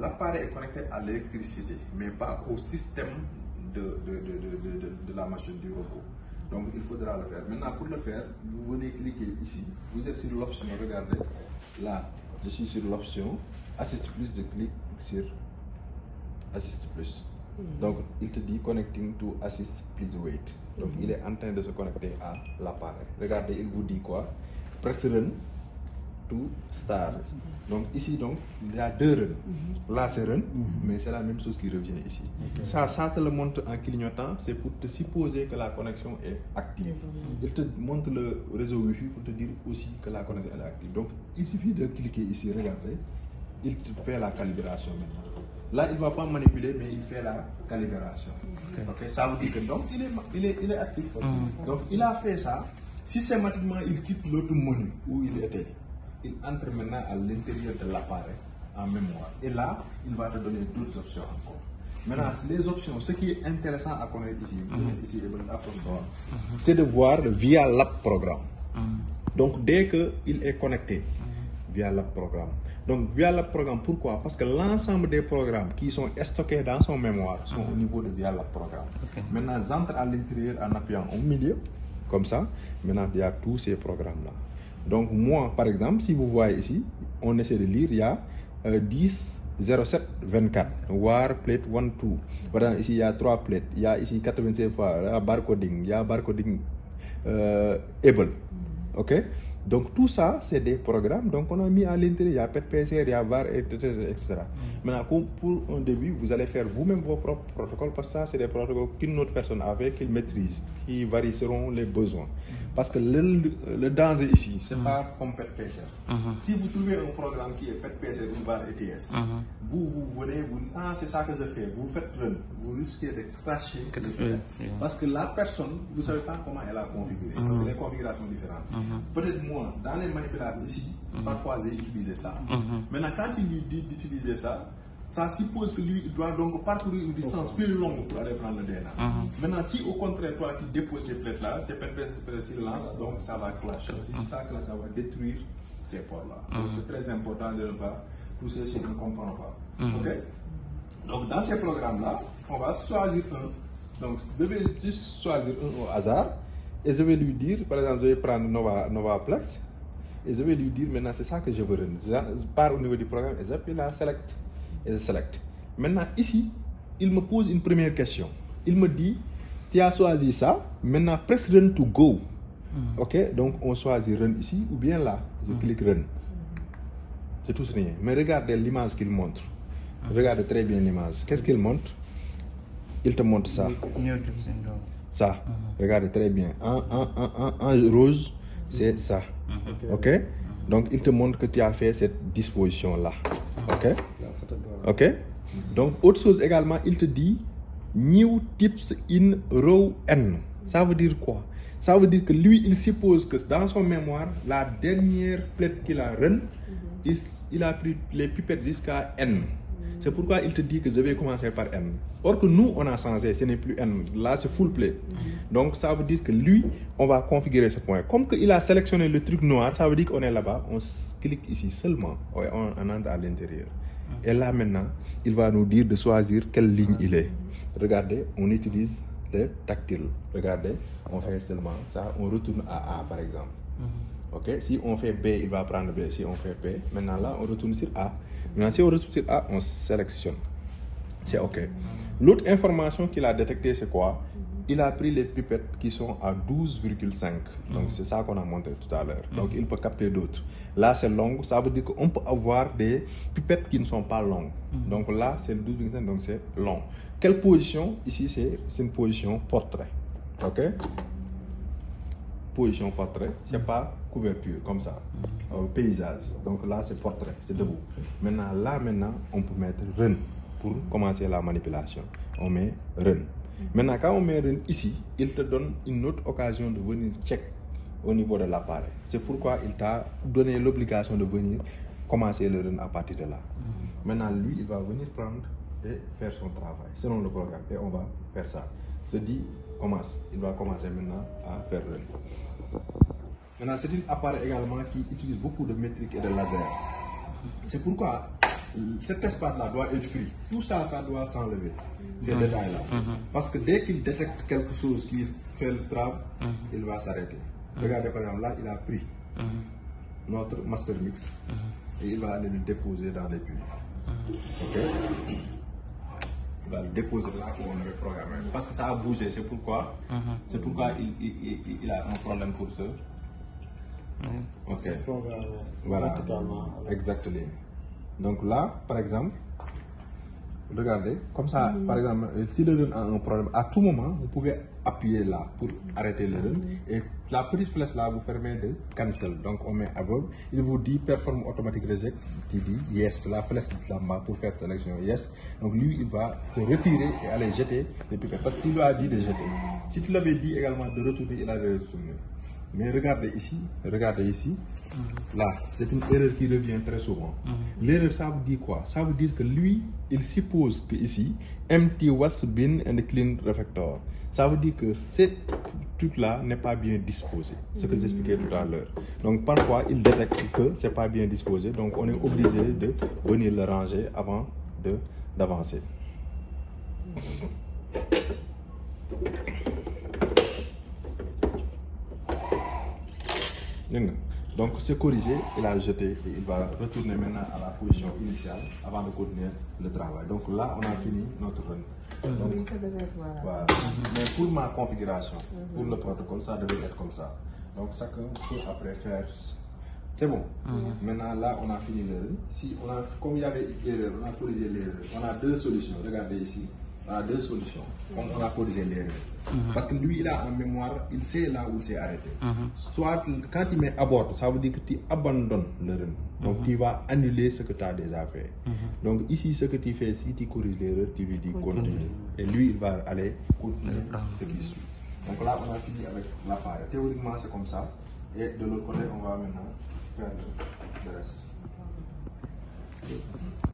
l'appareil est connecté à l'électricité, mais pas au système de la machine, du robot. Donc il faudra le faire. Maintenant, pour le faire, vous venez cliquer ici. Vous êtes sur l'option, regardez. Là, je suis sur l'option Assist Plus, je clique sur Assist Plus. Donc il te dit Connecting to Assist, please wait. Donc il est en train de se connecter à l'appareil. Regardez, il vous dit quoi? Press Run to Start. Donc ici, donc, il y a deux runs. Là, c'est run, mais c'est la même chose qui revient ici. Ça te le montre en clignotant, c'est pour te supposer que la connexion est active. Il te montre le réseau Wi-Fi pour te dire aussi que la connexion est active. Donc, il suffit de cliquer ici, regardez, il te fait la calibration maintenant. Là, il ne va pas manipuler, mais il fait la calibration. Okay. Ça veut dire que donc, il est actif. Donc, il a fait ça. Systématiquement, il quitte l'autre menu où il était. Il entre maintenant à l'intérieur de l'appareil en mémoire. Et là, il va te donner d'autres options encore. Maintenant, les options, ce qui est intéressant à connaître ici, c'est de voir via l'app programme. Donc, dès qu'il est connecté via l'app programme. Donc, via l'app programme, pourquoi? Parce que l'ensemble des programmes qui sont stockés dans son mémoire sont au niveau de via l'app programme. Maintenant, j'entre à l'intérieur en appuyant au milieu, comme ça. Maintenant, il y a tous ces programmes-là. Donc moi, par exemple, si vous voyez ici, on essaie de lire, il y a 10 07 24, War plate 1 2. Voilà, ici il y a 3 plates, il y a ici 85 fois, il y a barcoding, il y a barcoding able. Ok? Donc tout ça, c'est des programmes. Donc on a mis à l'intérieur, il y a PET-PCR, il y a VAR, etc. Maintenant, pour un début, vous allez faire vous-même vos propres protocoles, parce que ça, c'est des protocoles qu'une autre personne avec, qu'il maîtrise, qui varient selon les besoins. Parce que le danger ici, c'est pas comme PET-PCR. Si vous trouvez un programme qui est PET-PCR ou VAR ETS, vous venez, vous dites, ah, c'est ça que je fais, vous faites run, vous risquez de cracher. Parce que la personne, vous ne savez pas comment elle a configuré, parce que les configurations différentes. Peut-être moi, dans les manipulables ici, parfois j'ai utilisé ça. Maintenant, quand il lui dit d'utiliser ça, ça suppose que lui, il doit donc parcourir une distance plus longue pour aller prendre le DNA. Maintenant, si au contraire, toi qui déposes ces plates-là, ces plates-là lancent, donc ça va clasher. Si c'est ça que ça va détruire ces ports-là. Donc c'est très important de ne pas pousser ce qu'on ne comprend pas. Ok? Donc dans ces programmes-là, on va choisir un. Donc je vais juste choisir un au hasard. Et je vais lui dire, par exemple, je vais prendre Novaplex. Et je vais lui dire maintenant, c'est ça que je veux rendre. Je pars au niveau du programme et j'appuie là, select. Et je select. Maintenant, ici, il me pose une première question. Il me dit, tu as choisi ça, maintenant press run to go. Ok, donc on choisit run ici ou bien là. Je clique run. C'est tout rien. Mais regardez l'image qu'il montre. Regardez très bien l'image. Qu'est-ce qu'il montre? Il te montre ça. Ça, regardez très bien. En rose, c'est ça. Ok? Donc, il te montre que tu as fait cette disposition-là. Ok? Ok? Donc, autre chose également, il te dit New tips in row N. Ça veut dire quoi? Ça veut dire que lui, il suppose que dans son mémoire, la dernière plate qu'il a run, il a pris les pipettes jusqu'à N. C'est pourquoi il te dit que je vais commencer par N. Or que nous, on a changé, ce n'est plus N. Là, c'est full plate. Donc, ça veut dire que lui, on va configurer ce point. Comme qu'il a sélectionné le truc noir, ça veut dire qu'on est là-bas. On clique ici seulement. Ouais, on entre à l'intérieur. Et là, maintenant, il va nous dire de choisir quelle ligne il est. Regardez, on utilise le tactile. Regardez, on fait seulement ça. On retourne à A, par exemple. Ok, si on fait B, il va prendre B. Si on fait P, maintenant là, on retourne sur A. Maintenant, si on retourne sur A, on sélectionne. C'est ok. L'autre information qu'il a détectée, c'est quoi? Il a pris les pipettes qui sont à 12,5. Donc, c'est ça qu'on a montré tout à l'heure. Donc, il peut capter d'autres. Là, c'est long. Ça veut dire qu'on peut avoir des pipettes qui ne sont pas longues. Donc, là, c'est le 12,5. Donc, c'est long. Quelle position? Ici, c'est une position portrait. Ok? Position portrait, c'est pas couverture comme ça, paysage. Donc là c'est portrait, c'est debout. Maintenant là on peut mettre run pour commencer la manipulation. On met run. Maintenant quand on met run ici, il te donne une autre occasion de venir check au niveau de l'appareil. C'est pourquoi il t'a donné l'obligation de venir commencer le run à partir de là. Maintenant lui il va venir prendre et faire son travail selon le programme et on va faire ça. Se dit commence, il va commencer maintenant à faire run. Maintenant c'est un appareil également qui utilise beaucoup de métriques et de laser. C'est pourquoi cet espace-là doit être free. Tout ça, ça doit s'enlever. Ces détails-là. Parce que dès qu'il détecte quelque chose qui fait le travail, il va s'arrêter. Regardez par exemple, là, il a pris notre master mix et il va aller le déposer dans les puits. Ok? Il va le déposer là où on avait programmé. Parce que ça a bougé, c'est pourquoi il a un problème pour ça. Ok. Voilà. Exactement. Donc là, par exemple, regardez, comme ça, par exemple, si le run a un problème, à tout moment, vous pouvez appuyer là pour arrêter le run. Et la petite flèche là vous permet de cancel. Donc on met above, il vous dit perform automatic reject, tu dis yes, la flèche là-bas pour faire sélection yes. Donc lui, il va se retirer et aller jeter les pipettes. Parce qu'il lui a dit de jeter. Si tu l'avais dit également de retourner, il allait retourner. Mais regardez ici, là, c'est une erreur qui revient très souvent. L'erreur, ça vous dit quoi? Ça veut dire que lui, il suppose que ici, empty wash bin and clean reflector. Ça veut dire que cette truc-là n'est pas bien disposé. Ce que j'expliquais tout à l'heure. Donc parfois, il détecte que c'est pas bien disposé. Donc on est obligé de venir le ranger avant d'avancer. Donc c'est corrigé, il a jeté et il va retourner maintenant à la position initiale avant de continuer le travail. Donc là, on a fini notre run. Donc, voilà. Mais pour ma configuration, pour le protocole, ça devait être comme ça. Donc chacun peut après faire. C'est bon. Maintenant là, on a fini le run. Si on a, comme il y avait une erreur, on a corrigé l'erreur. On a deux solutions. Regardez ici. On a deux solutions. Comme on a corrigé l'erreur. Parce que lui, il a en mémoire, il sait là où il s'est arrêté. Soit quand il met abort, ça veut dire que tu abandonnes le run. Donc tu vas annuler ce que tu as déjà fait. Donc ici, ce que tu fais, si tu corriges l'erreur, tu lui dis continue. Et lui, il va aller continuer ce qui suit. Donc là, on a fini avec l'appareil. Théoriquement, c'est comme ça. Et de l'autre côté, on va maintenant faire le reste.